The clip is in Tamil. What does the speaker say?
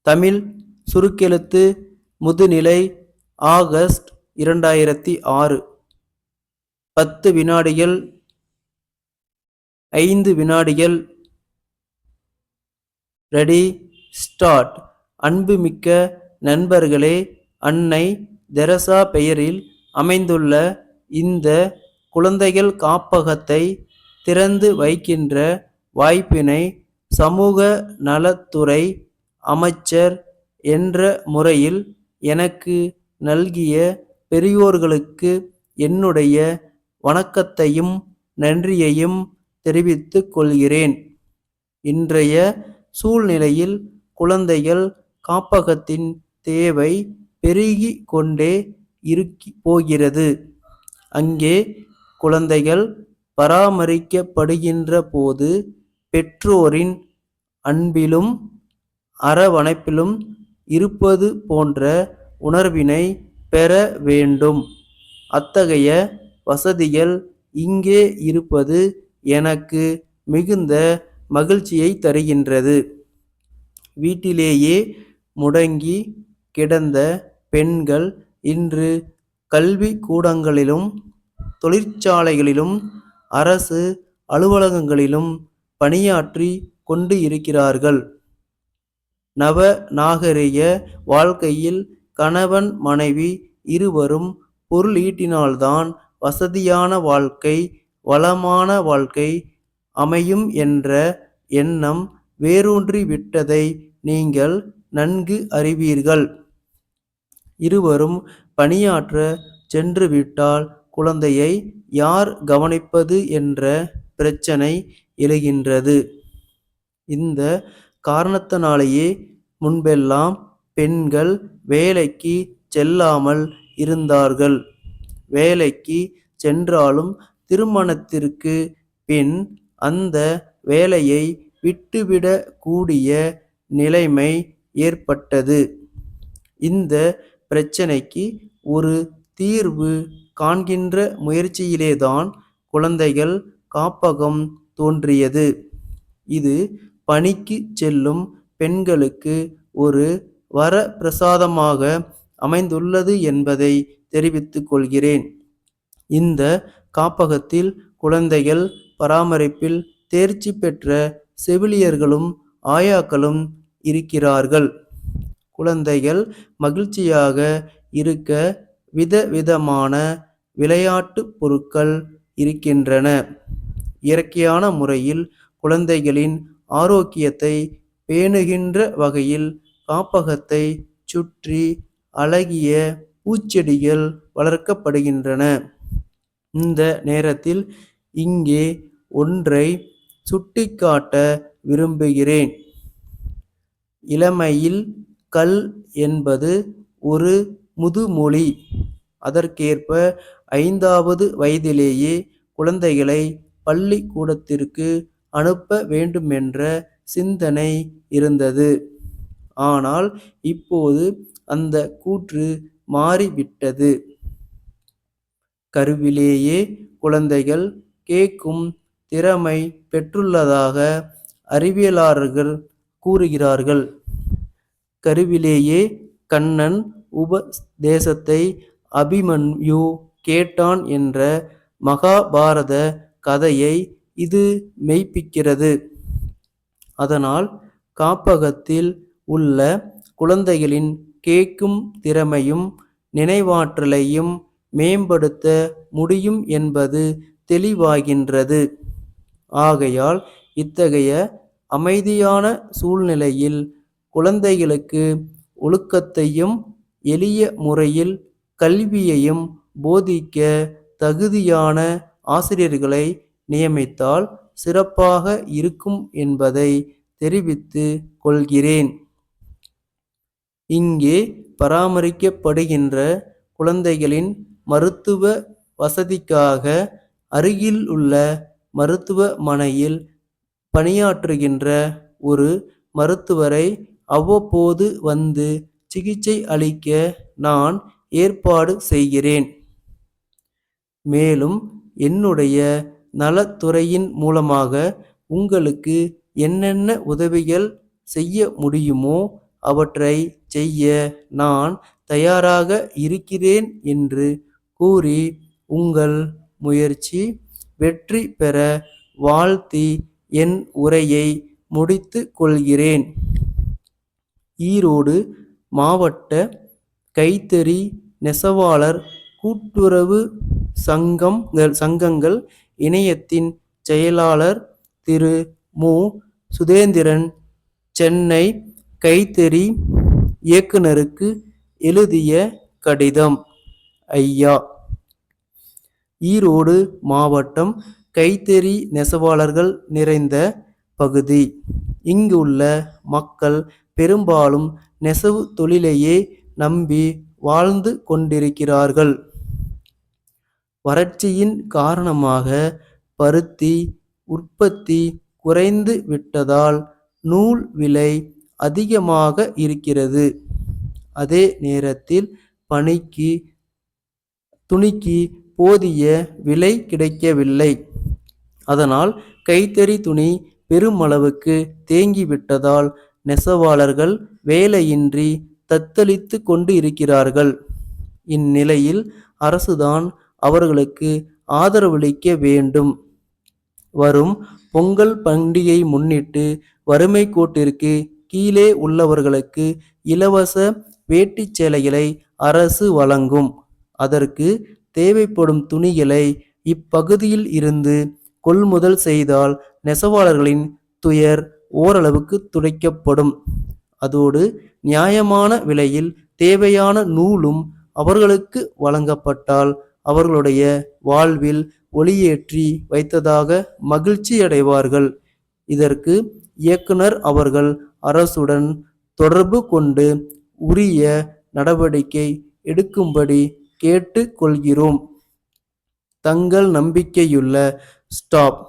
தமிழ் சுருக்கெழுத்து முதுநிலை ஆகஸ்ட் 2006. 10 வினாடிகள் 5 வினாடிகள். Ready start. அன்புமிக்க நண்பர்களே, அன்னை தெரசா பெயரில் அமைந்துள்ள இந்த குழந்தைகள் காப்பகத்தை திறந்து வைக்கின்ற வாய்ப்பினை சமூக நலத்துறை அமைச்சர் என்ற முறையில் எனக்கு நல்கிய பெரியோர்களுக்கு என்னுடைய வணக்கத்தையும் நன்றியையும் தெரிவித்துக் கொள்கிறேன். இன்றைய சூழ்நிலையில் குழந்தைகள் காப்பகத்தின் தேவை பெருகி கொண்டே போகிறது. அங்கே குழந்தைகள் பராமரிக்கப்படுகின்ற போது பெற்றோரின் அன்பிலும் அரவணைப்பிலும் இருப்பது போன்ற உணர்வினை பெற வேண்டும். அத்தகைய வசதிகள் இங்கே இருப்பது எனக்கு மிகுந்த மகிழ்ச்சியை தருகின்றது. வீட்டிலேயே முடங்கி கிடந்த பெண்கள் இன்று கல்வி கூடங்களிலும் தொழிற்சாலைகளிலும் அரசு அலுவலகங்களிலும் பணியாற்றி கொண்டு இருக்கிறார்கள். நவநாகரிக வாழ்க்கையில் கணவன் மனைவி இருவரும் பொருள் ஈட்டினால்தான் வசதியான வாழ்க்கை, வளமான வாழ்க்கை அமையும் என்ற எண்ணம் வேரூன்றி விட்டதை நீங்கள் நன்கு அறிவீர்கள். இருவரும் பணியாற்ற சென்றுவிட்டால் குழந்தையை யார் கவனிப்பது என்ற பிரச்சனை எழுகின்றது. இந்த காரணத்தினாலேயே முன்பெல்லாம் பெண்கள் வேலைக்கு செல்லாமல் இருந்தார்கள். வேலைக்கு சென்றாலும் திருமணத்திற்கு பின் அந்த வேலையை விட்டுவிடக் கூடிய நிலைமை ஏற்பட்டது. இந்த பிரச்சனைக்கு ஒரு தீர்வு காண்கின்ற முயற்சியிலேதான் குழந்தைகள் காப்பகம் தோன்றியது. இது பணிக்கு செல்லும் பெண்களுக்கு ஒரு வரப்பிரசாதமாக அமைந்துள்ளது என்பதை தெரிவித்துக் கொள்கிறேன். இந்த காப்பகத்தில் குழந்தைகள் பராமரிப்பில் தேர்ச்சி பெற்ற செவிலியர்களும் ஆயாக்களும் இருக்கிறார்கள். குழந்தைகள் மகிழ்ச்சியாக இருக்க விதவிதமான விளையாட்டு பொருட்கள் இருக்கின்றன. இயற்கையான முறையில் குழந்தைகளின் ஆரோக்கியத்தை பேணுகின்ற வகையில் காப்பகத்தை சுற்றி அழகிய பூச்செடிகள் வளர்க்கப்படுகின்றன. இந்த நேரத்தில் இங்கே ஒன்றை சுட்டிக்காட்ட விரும்புகிறேன். இளமையில் கல் என்பது ஒரு முதுமொழி. அதற்கேற்ப 5வது வயதிலேயே குழந்தைகளை பள்ளிக்கூடத்திற்கு அனுப்ப வேண்டுமென்ற சிந்தனை இருந்தது. ஆனால் இப்போது அந்த கூற்று மாறிவிட்டது. கருவிலேயே குழந்தைகள் கேட்கும் திறமை பெற்றுள்ளதாக அறிவியலாளர்கள் கூறுகிறார்கள். கருவிலேயே கண்ணன் உபதேசத்தை அபிமன்யு கேட்டான் என்ற மகாபாரத கதையை இது மெய்ப்பிக்கிறது. அதனால் காப்பகத்தில் உள்ள குழந்தைகளின் கேட்கும் திறமையும் நினைவாற்றலையும் மேம்படுத்த முடியும் என்பது தெளிவாகின்றது. ஆகையால் இத்தகைய அமைதியான சூழ்நிலையில் குழந்தைகளுக்கு ஒழுக்கத்தையும் எளிய முறையில் கல்வியையும் போதிக்க தகுதியான ஆசிரியர்களை நியமித்தால் சிறப்பாக இருக்கும் என்பதை தெரிவித்து கொள்கிறேன். இங்கே பராமரிக்கப்படுகின்ற குழந்தைகளின் மருத்துவ வசதிக்காக அருகில் உள்ள மருத்துவமனையில் பணியாற்றுகின்ற ஒரு மருத்துவரை அவ்வப்போது வந்து சிகிச்சை அளிக்க நான் ஏற்பாடு செய்கிறேன். மேலும் என்னுடைய நலத்துறையின் மூலமாக உங்களுக்கு என்னென்ன உதவிகள் செய்ய முடியுமோ அவற்றை செய்ய நான் தயாராக இருக்கிறேன் என்று கூறி உங்கள் முயற்சி வெற்றி பெற வாழ்த்தி என் உரையை முடித்து கொள்கிறேன். ஈரோடு மாவட்ட கைத்தறி நெசவாளர் கூட்டுறவு சங்கங்கள் இணையத்தின் செயலாளர் திரு மு. சுதேந்திரன், சென்னை கைத்தறி இயக்குனருக்கு எழுதிய கடிதம். ஐயா, ஈரோடு மாவட்டம் கைத்தறி நெசவாளர்கள் நிறைந்த பகுதி. இங்குள்ள மக்கள் பெரும்பாலும் நெசவு தொழிலையே நம்பி வாழ்ந்து கொண்டிருக்கிறார்கள். வறட்சியின் காரணமாக பருத்தி உற்பத்தி குறைந்து விட்டதால் நூல் விலை அதிகமாக இருக்கிறது. அதே நேரத்தில் துணிக்கு போதிய விலை கிடைக்கவில்லை. அதனால் கைத்தறி துணி பெருமளவுக்கு தேங்கிவிட்டதால் நெசவாளர்கள் வேலையின்றி தத்தளித்து கொண்டு இருக்கிறார்கள். இந்நிலையில் அரசுதான் அவர்களுக்கு ஆதரவளிக்க வேண்டும். வரும் பொங்கல் பண்டிகை முன்னிட்டு வறுமை கோட்டிற்கு கீழே உள்ளவர்களுக்கு இலவச வேட்டி சேலைகளை அரசு வழங்கும். அதற்கு தேவைப்படும் துணிகளை இப்பகுதியில் இருந்து கொள்முதல் செய்தால் நெசவாளர்களின் துயர் ஓரளவுக்கு துடைக்கப்படும். அதோடு நியாயமான விலையில் தேவையான நூலும் அவர்களுக்கு வழங்கப்பட்டால் அவர்களுடைய வாழ்வில் ஒளியேற்றி வைத்ததாக மகிழ்ச்சியடைவார்கள். இதற்கு இயக்குனர் அவர்கள் அரசுடன் தொடர்பு கொண்டு உரிய நடவடிக்கை எடுக்கும்படி கேட்டு கொள்கிறோம். தங்கள் நம்பிக்கையுள்ள ஸ்டாப்.